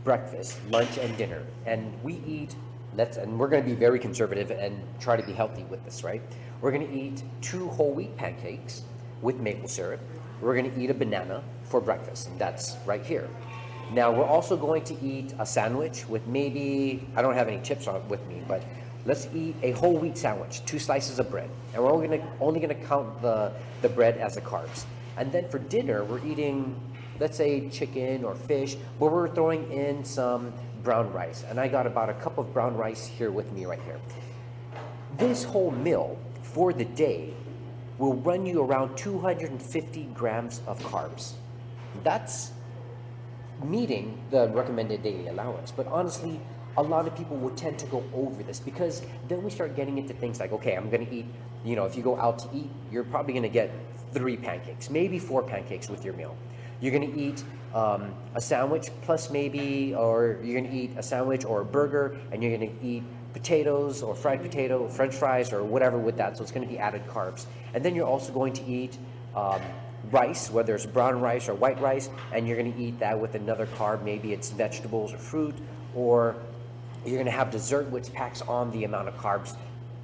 breakfast, lunch, and dinner, and we eat, and we're going to be very conservative and try to be healthy with this, right? We're going to eat 2 whole wheat pancakes with maple syrup. We're going to eat a banana for breakfast, and that's right here. Now, we're also going to eat a sandwich with maybe, I don't have any chips on with me, but let's eat a whole wheat sandwich, 2 slices of bread. And we're only gonna count the bread as the carbs. And then for dinner, we're eating, let's say chicken or fish, but we're throwing in some brown rice. And I got about a cup of brown rice here with me right here. This whole meal for the day will run you around 250 grams of carbs. That's meeting the recommended daily allowance. But honestly, a lot of people will tend to go over this because then we start getting into things like, okay, I'm going to eat, you know, if you go out to eat, you're probably going to get 3 pancakes, maybe 4 pancakes with your meal. You're going to eat a sandwich plus maybe, or you're going to eat a sandwich or a burger, and you're going to eat potatoes or fried potato, french fries, or whatever with that. So it's going to be added carbs. And then you're also going to eat rice, whether it's brown rice or white rice, and you're going to eat that with another carb. Maybe it's vegetables or fruit, or you're going to have dessert, which packs on the amount of carbs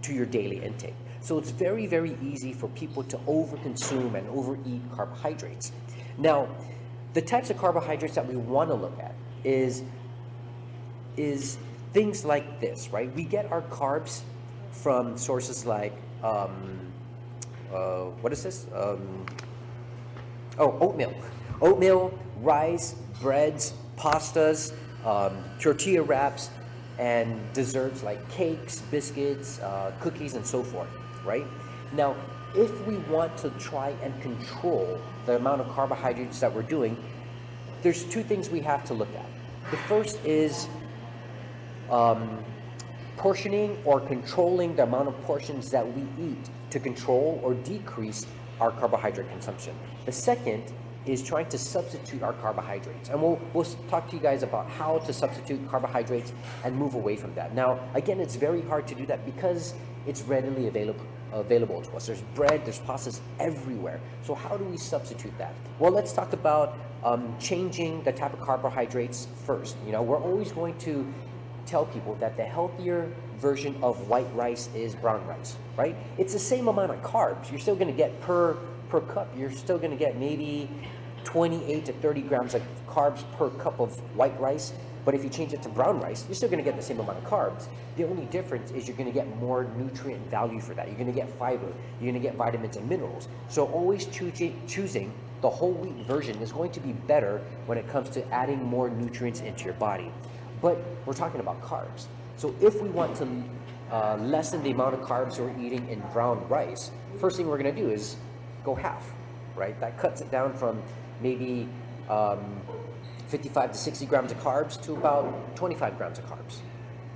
to your daily intake. So it's very, very easy for people to overconsume and overeat carbohydrates. Now, the types of carbohydrates that we want to look at is things like this, right? We get our carbs from sources like, what is this? Oatmeal. Oatmeal, rice, breads, pastas, tortilla wraps, and desserts like cakes, biscuits, cookies, and so forth, right? Now, if we want to try and control the amount of carbohydrates that we're doing, there's 2 things we have to look at. The first is portioning or controlling the amount of portions that we eat to control or decrease our carbohydrate consumption. The second is trying to substitute our carbohydrates. And we'll talk to you guys about how to substitute carbohydrates and move away from that. Now, again, it's very hard to do that because it's readily available to us. There's bread, there's pastas everywhere. So how do we substitute that? Well, let's talk about changing the type of carbohydrates first. You know, we're always going to tell people that the healthier version of white rice is brown rice, right? It's the same amount of carbs. You're still gonna get per cup, you're still gonna get maybe 28 to 30 grams of carbs per cup of white rice. But if you change it to brown rice, you're still gonna get the same amount of carbs. The only difference is you're gonna get more nutrient value for that. You're gonna get fiber, you're gonna get vitamins and minerals. So always choosing the whole wheat version is going to be better when it comes to adding more nutrients into your body. But we're talking about carbs. So if we want to lessen the amount of carbs we're eating in brown rice, first thing we're gonna do is go half, right? That cuts it down from maybe 55 to 60 grams of carbs to about 25 grams of carbs.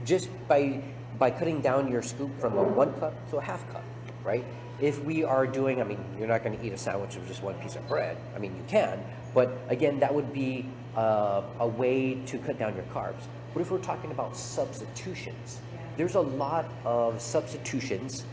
Just by cutting down your scoop from a 1 cup to a half cup, right? If we are doing, I mean, you're not gonna eat a sandwich with just 1 piece of bread. I mean, you can, but again, that would be a way to cut down your carbs. But if we're talking about substitutions, there's a lot of substitutions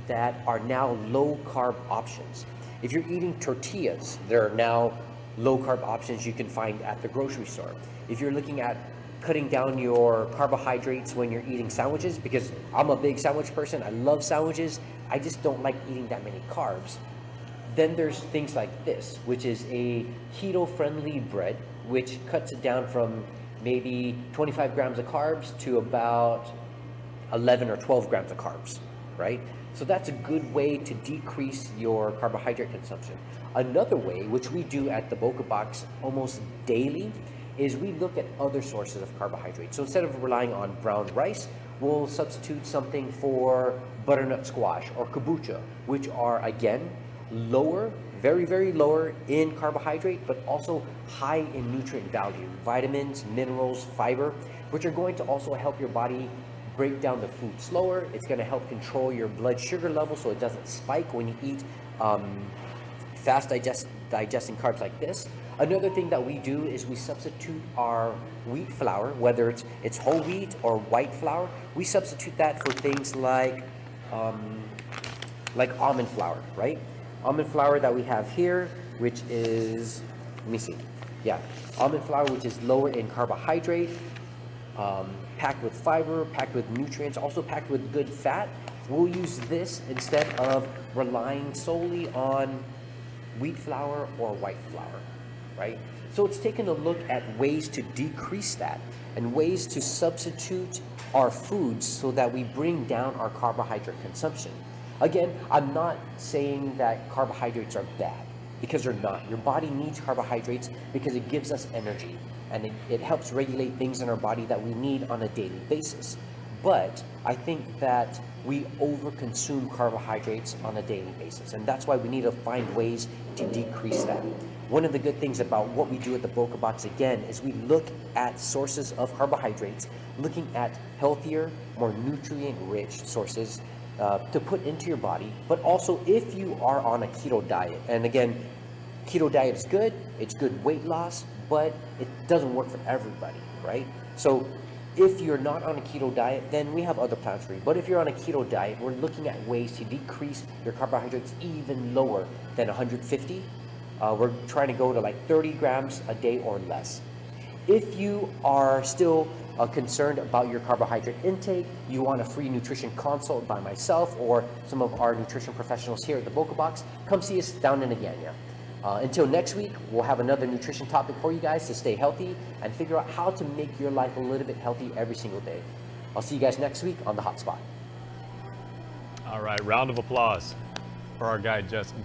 that are now low carb options. If you're eating tortillas, there are now low carb options you can find at the grocery store. If you're looking at cutting down your carbohydrates when you're eating sandwiches, because I'm a big sandwich person, I love sandwiches, I just don't like eating that many carbs. Then there's things like this, which is a keto-friendly bread, which cuts it down from maybe 25 grams of carbs to about 11 or 12 grams of carbs, right? So that's a good way to decrease your carbohydrate consumption. Another way, which we do at the Boca Box almost daily, is we look at other sources of carbohydrates. So instead of relying on brown rice, we'll substitute something for butternut squash or kombucha, which are, again, lower, very, very lower in carbohydrate, but also high in nutrient value, vitamins, minerals, fiber, which are going to also help your body break down the food slower. It's going to help control your blood sugar level so it doesn't spike when you eat fast digesting carbs like this. Another thing that we do is we substitute our wheat flour, whether it's whole wheat or white flour. We substitute that for things like almond flour, right? Almond flour that we have here, which is, let me see, yeah, almond flour, which is lower in carbohydrate, packed with fiber, packed with nutrients, also packed with good fat. We'll use this instead of relying solely on wheat flour or white flour, right? So it's taking a look at ways to decrease that and ways to substitute our foods so that we bring down our carbohydrate consumption. Again, I'm not saying that carbohydrates are bad, because they're not. Your body needs carbohydrates because it gives us energy and it helps regulate things in our body that we need on a daily basis. But I think that we overconsume carbohydrates on a daily basis, and that's why we need to find ways to decrease that. One of the good things about what we do at the Boca Box, again, is we look at sources of carbohydrates, looking at healthier, more nutrient-rich sources to put into your body. But also, if you are on a keto diet, and again, keto diet is good, it's good weight loss, but it doesn't work for everybody, right? So if you're not on a keto diet, then we have other plans for you. But if you're on a keto diet, we're looking at ways to decrease your carbohydrates even lower than 150. We're trying to go to like 30 grams a day or less. If you are still concerned about your carbohydrate intake, you want a free nutrition consult by myself or some of our nutrition professionals here at the Boca Box, come see us down in Agana. Until next week, we'll have another nutrition topic for you guys to stay healthy and figure out how to make your life a little bit healthy every single day. I'll see you guys next week on The Hot Spot. All right, round of applause for our guy, Justin.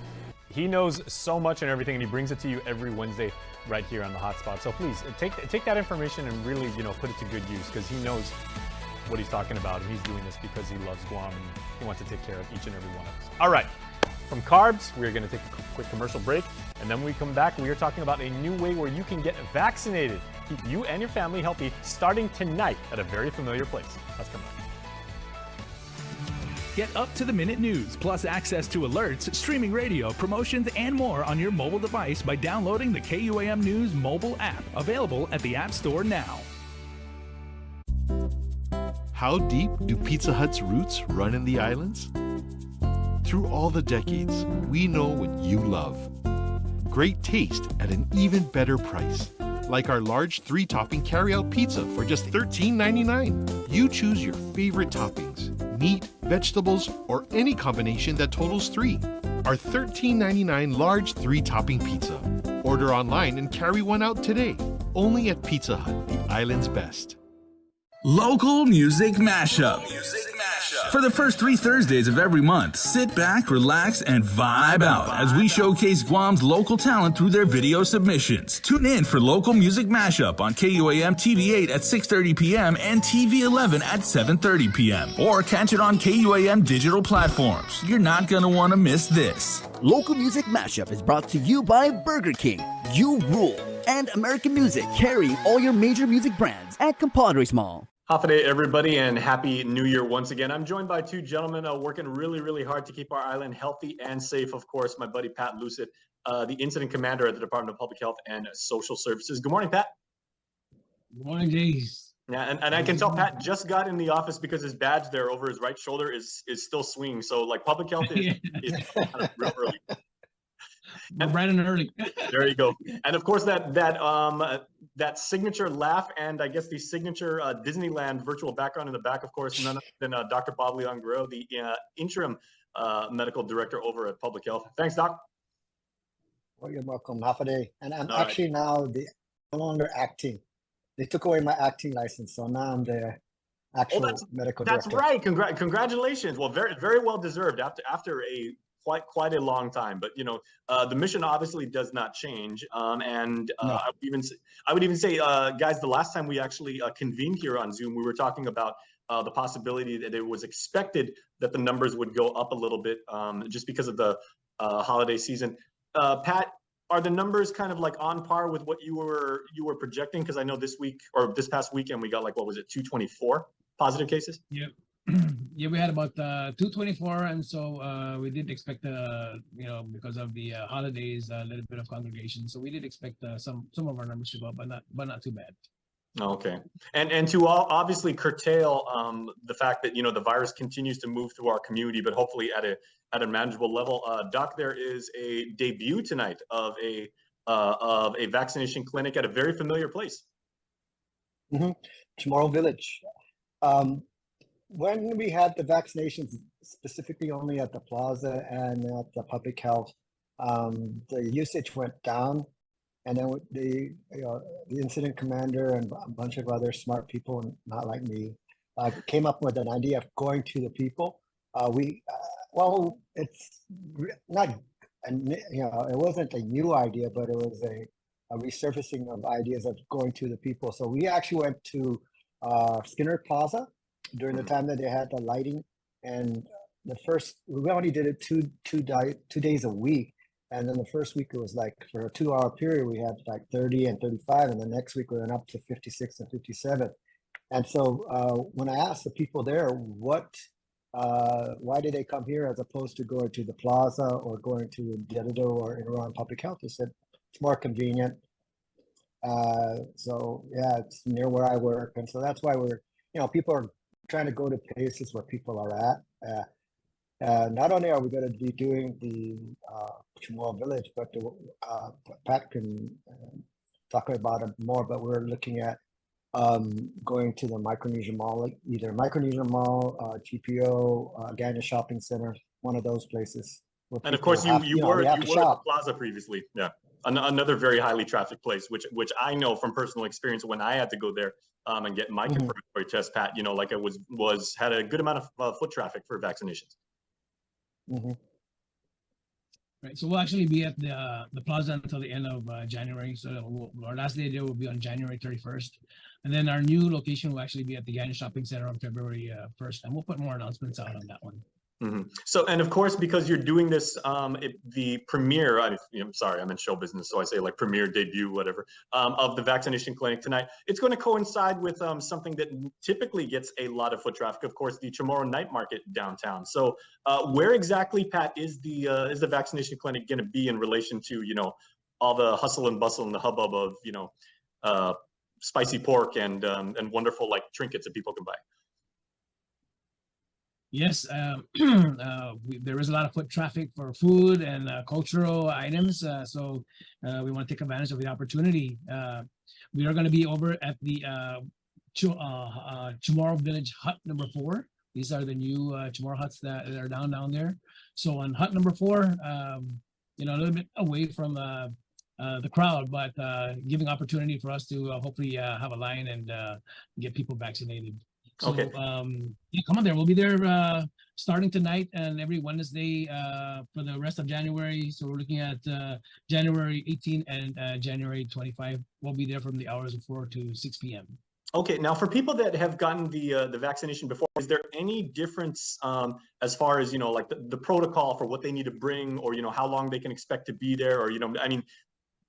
He knows so much and everything, and he brings it to you every Wednesday right here on The Hot Spot. So please, take that information and really, put it to good use, because he knows what he's talking about, and he's doing this because he loves Guam, and he wants to take care of each and every one of us. All right. From carbs, we're going to take a quick commercial break, and then when we come back, we are talking about a new way where you can get vaccinated. Keep you and your family healthy starting tonight at a very familiar place. Let's come back. Get up-to-the-minute news, plus access to alerts, streaming radio, promotions, and more on your mobile device by downloading the KUAM News mobile app, available at the App Store now. How deep do Pizza Hut's roots run in the islands? Through all the decades, we know what you love. Great taste at an even better price. Like our large 3-topping carry-out pizza for just $13.99. You choose your favorite toppings, meat, vegetables, or any combination that totals 3. Our $13.99 large 3-topping pizza. Order online and carry one out today. Only at Pizza Hut, the island's best. Local Music Mashup. For the first 3 Thursdays of every month, sit back, relax, and vibe out as we showcase Guam's local talent through their video submissions. Tune in for Local Music Mashup on KUAM TV8 at 6:30 p.m. and TV11 at 7:30 p.m. Or catch it on KUAM digital platforms. You're not going to want to miss this. Local Music Mashup is brought to you by Burger King, You Rule, and American Music, carrying all your major music brands at Compadres Mall. Happy day, everybody, and Happy New Year once again. I'm joined by 2 gentlemen working really, really hard to keep our island healthy and safe. Of course, my buddy Pat Lucid, the incident commander at the Department of Public Health and Social Services. Good morning, Pat. Good morning, Jace. Yeah, and I can tell Pat just got in the office because his badge there over his right shoulder is still swinging. So, like, public health is kind of real early. And bright and early. There you go. And of course, that signature laugh and I guess the signature Disneyland virtual background in the back, of course, none other than Dr. Bob Leon Guerrero, the interim medical director over at Public Health. Thanks, Doc. Well, you're welcome. Half a day. And I'm actually now no longer acting. They took away my acting license, so now I'm the actual medical director. That's right. Congratulations. Well, very, very well deserved after a quite a long time, but the mission obviously does not change. No. I would even say, guys, the last time we actually convened here on Zoom, we were talking about the possibility that it was expected that the numbers would go up a little bit just because of the holiday season. Pat, are the numbers kind of like on par with what you were projecting? Because I know this week or this past weekend we got like, what was it, 224 positive cases? Yeah. Yeah, we had about 224, and so we did expect, because of the holidays, a little bit of congregation. So we did expect some of our numbers to go up, but not too bad. Okay, and to obviously curtail the fact that the virus continues to move through our community, but hopefully at a manageable level. Doc, there is a debut tonight of a vaccination clinic at a very familiar place. Tomorrow Village. When we had the vaccinations specifically only at the plaza and at the public health, the usage went down, and then the incident commander and a bunch of other smart people, not like me, came up with an idea of going to the people. It's not, it wasn't a new idea, but it was a resurfacing of ideas of going to the people. So we actually went to Skinner Plaza during the time that they had the lighting, and we only did it two days a week, and then the first week it was like for a 2-hour period we had like 30 and 35, and the next week we went up to 56 and 57. And so when I asked the people there why did they come here as opposed to going to the plaza or going to Diallo or around public health, they said it's more convenient. So yeah, it's near where I work, and so that's why people are trying to go to places where people are at. Not only are we going to be doing the Chamorro Village, but Pat can talk about it more, but we're looking at going to the Micronesia Mall, either Micronesia Mall, GPO, Ganya Shopping Center, one of those places. And of course, you were at the plaza previously. Yeah, another very highly trafficked place, which I know from personal experience when I had to go there and get my confirmatory test, Pat. Like it had a good amount of foot traffic for vaccinations. Right. So we'll actually be at the plaza until the end of January. So our last day there will be on January 31st, and then our new location will actually be at the Ganya Shopping Center on February 1st, and we'll put more announcements out on that one. So, and of course, because you're doing this, the premiere, I'm sorry, I'm in show business, so I say like premiere, debut, whatever, of the vaccination clinic tonight, it's going to coincide with something that typically gets a lot of foot traffic, of course, the Chamorro Night Market downtown. So where exactly, Pat, is the vaccination clinic going to be in relation to, all the hustle and bustle and the hubbub of, spicy pork and wonderful like trinkets that people can buy? Yes, there is a lot of foot traffic for food and cultural items, so we want to take advantage of the opportunity. We are going to be over at the Chamorro Village Hut number 4. These are the new Chamorro huts that are down there. So on hut number 4, a little bit away from the crowd, but giving opportunity for us to hopefully have a line and get people vaccinated. So, okay. Come on there. We'll be there starting tonight and every Wednesday for the rest of January. So we're looking at January 18 and January 25. We'll be there from the hours of 4 to 6 p.m. Okay. Now, for people that have gotten the vaccination before, is there any difference as far as like the protocol for what they need to bring, or how long they can expect to be there, or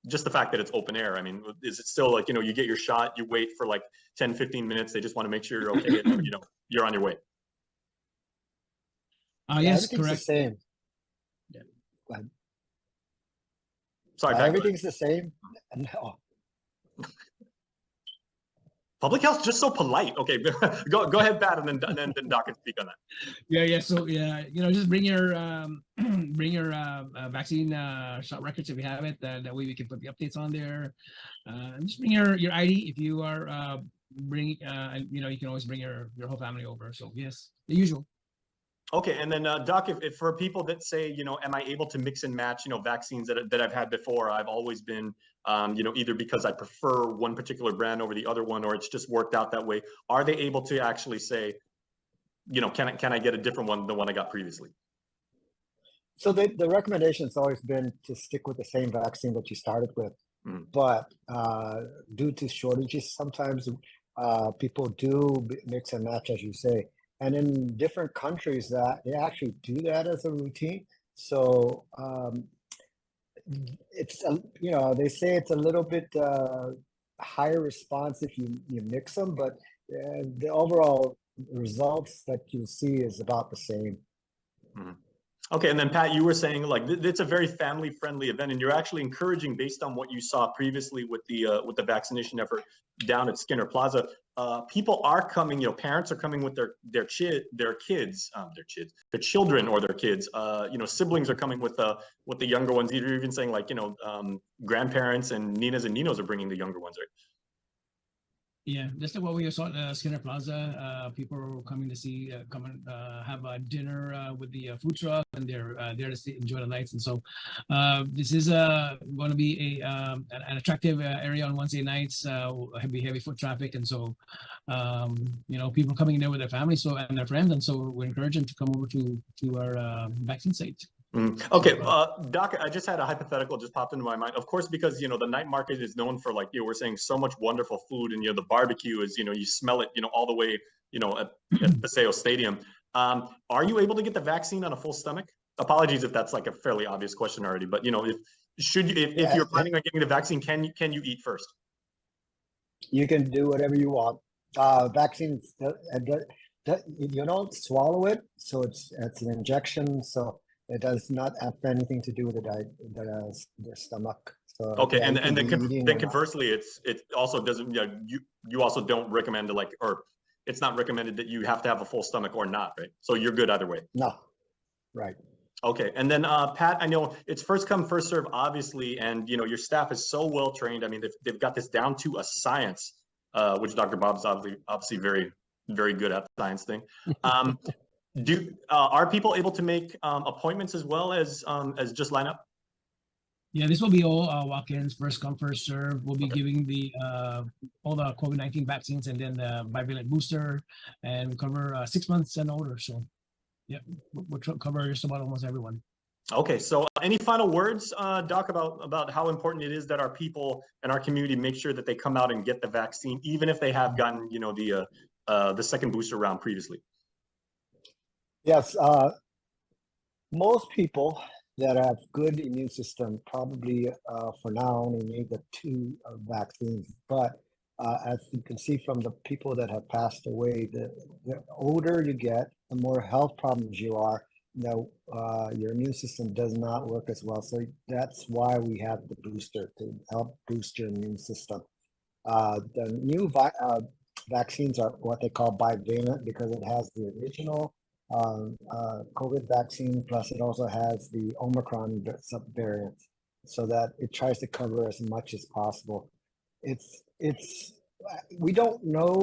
just the fact that it's open air? Is it still like, you get your shot, you wait for like 10, 15 minutes. They just want to make sure you're okay and, you're on your way. Yes, everything's correct. The same. Yeah. Go ahead. Sorry, everything's the same. No. Public health's just so polite. Okay, go ahead, Pat, and then Doc can speak on that. Yeah. So just bring your vaccine shot records if you have it. That way we can put the updates on there. Just bring your ID if you are bringing. You can always bring your whole family over. So yes, the usual. Okay, and then Doc, if for people that say, am I able to mix and match, vaccines that I've had before? I've always been, either because I prefer one particular brand over the other one, or it's just worked out that way. Are they able to actually say, can I get a different one than the one I got previously? So the recommendation has always been to stick with the same vaccine that you started with, but due to shortages, sometimes people do mix and match, as you say. And in different countries, that they actually do that as a routine. So it's they say it's a little bit higher response if you mix them, but the overall results that you see is about the same. Mm-hmm. Okay, and then Pat, you were saying like it's a very family-friendly event, and you're actually encouraging, based on what you saw previously with the vaccination effort down at Skinner Plaza. People are coming. Parents are coming with their children or their kids. Siblings are coming with the younger ones. You're even saying like grandparents and Ninas and Ninos are bringing the younger ones, right? Yeah, just like what we saw at Skinner Plaza. People are coming to see, come and have a dinner with the food truck, and they're there to enjoy the lights. And so, this is going to be an attractive area on Wednesday nights. Heavy foot traffic, and so people coming in there with their families, and their friends, and so we're encouraging them to come over to our vaccine site. Okay, Doc, I just had a hypothetical just popped into my mind. Of course, because the night market is known for, like we're saying, so much wonderful food, and the barbecue is you smell it all the way at Paseo Stadium. Are you able to get the vaccine on a full stomach? Apologies if that's like a fairly obvious question already, but if you're planning on getting the vaccine, can you eat first? You can do whatever you want. Vaccines, you don't swallow it, so it's an injection, so it does not have anything to do with the stomach. So okay, and then conversely, it also doesn't. You also don't recommend or it's not recommended that you have to have a full stomach or not, right? So you're good either way. No, right. Okay, and then Pat, I know it's first come first serve, obviously, and your staff is so well trained. I mean, they've got this down to a science, which Dr. Bob's obviously very, very good at the science thing. Are people able to make appointments as well as just line up? Yeah, this will be all walk-ins, first come, first serve. We'll be giving all the COVID-19 vaccines and then the bivalent booster, and we cover 6 months and older. So, yeah, we'll cover just about almost everyone. Okay, so any final words, Doc, about how important it is that our people and our community make sure that they come out and get the vaccine, even if they have gotten the second booster round previously? Yes, most people that have good immune system probably for now only need the 2 vaccines. But as you can see from the people that have passed away, the older you get, the more health problems you are, your immune system does not work as well. So that's why we have the booster, to help boost your immune system. The new vaccines are what they call bivalent because it has the original COVID vaccine, plus it also has the Omicron subvariant, so that it tries to cover as much as possible. We don't know